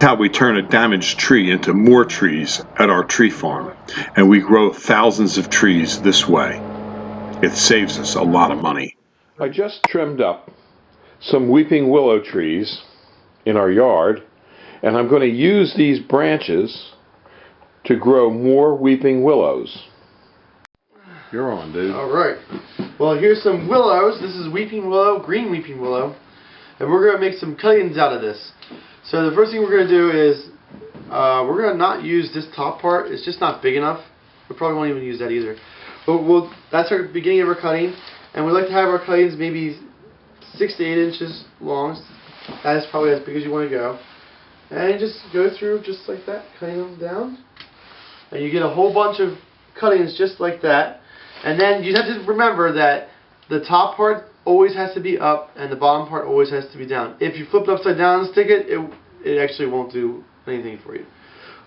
how we turn a damaged tree into more trees at our tree farm, and we grow thousands of trees this way. It saves us a lot of money. I just trimmed up some weeping willow trees in our yard, and I'm going to use these branches to grow more weeping willows. You're on, dude. Alright. Well, here's some willows. This is weeping willow, green weeping willow. And we're going to make some cuttings out of this. So the first thing we're going to do is we're going to not use this top part. It's just not big enough. We probably won't even use that either. But that's our beginning of our cutting. And we like to have our cuttings maybe 6 to 8 inches long. That is probably as big as you want to go. And just go through just like that, cutting them down. And you get a whole bunch of cuttings just like that. And then you have to remember that the top part always has to be up and the bottom part always has to be down. If you flip it upside down and stick it, it actually won't do anything for you.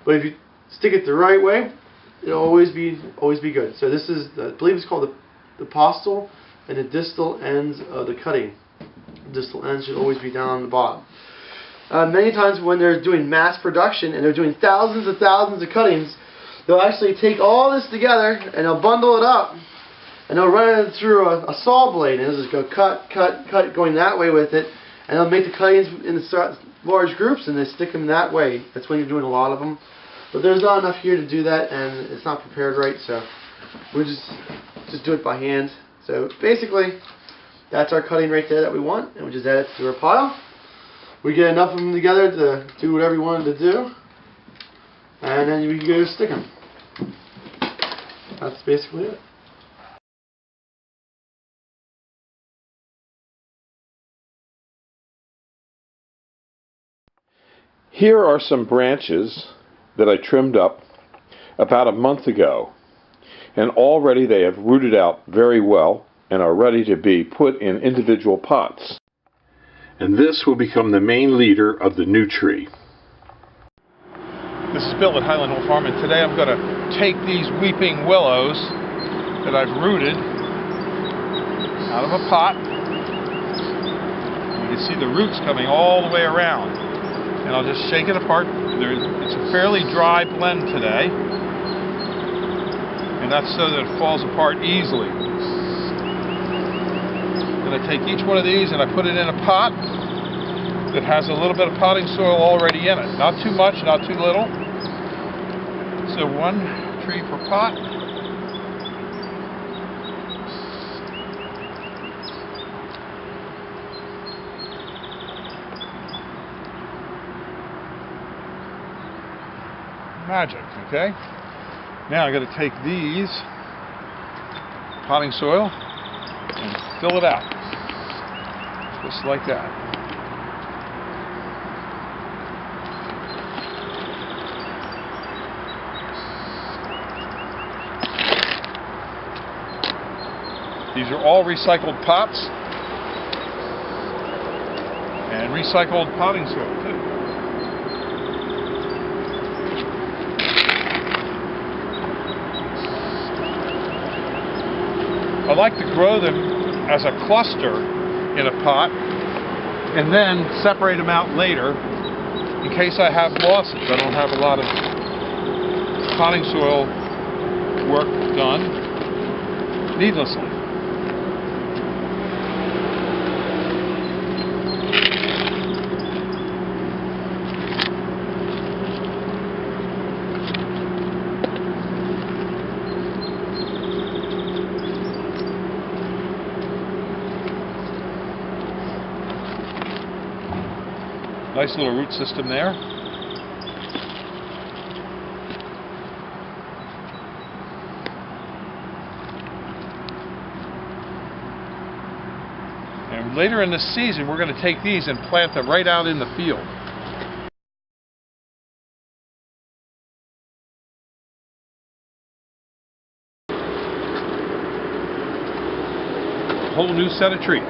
But if you stick it the right way, it'll always be good. So this is, I believe it's called the postal and the distal ends of the cutting. The distal ends should always be down on the bottom. Many times when they're doing mass production and they're doing thousands and thousands of cuttings, they'll actually take all this together and they'll bundle it up and they'll run it through a saw blade and they'll just go cut, cut, cut, going that way with it, and they'll make the cuttings in large groups and they stick them that way. That's when you're doing a lot of them. But there's not enough here to do that, and it's not prepared right, so we'll just do it by hand. So basically, that's our cutting right there that we want, and we just add it to our pile. We get enough of them together to do whatever you wanted to do, and then we can go stick them. That's basically it. Here are some branches that I trimmed up about a month ago, and already they have rooted out very well and are ready to be put in individual pots. And this will become the main leader of the new tree. This is Bill at Highland Hill Farm, and today I'm going to take these weeping willows that I've rooted out of a pot. You can see the roots coming all the way around. And I'll just shake it apart. It's a fairly dry blend today, and that's so that it falls apart easily. Then I take each one of these and I put it in a pot that has a little bit of potting soil already in it. Not too much, not too little. So 1 tree per pot. Magic, okay? Now I'm going to take these potting soil and fill it out. Just like that. These are all recycled pots and recycled potting soil too. I like to grow them as a cluster in a pot and then separate them out later in case I have losses. I don't have a lot of potting soil work done needlessly. Nice little root system there. And later in the season, we're going to take these and plant them right out in the field. A whole new set of trees.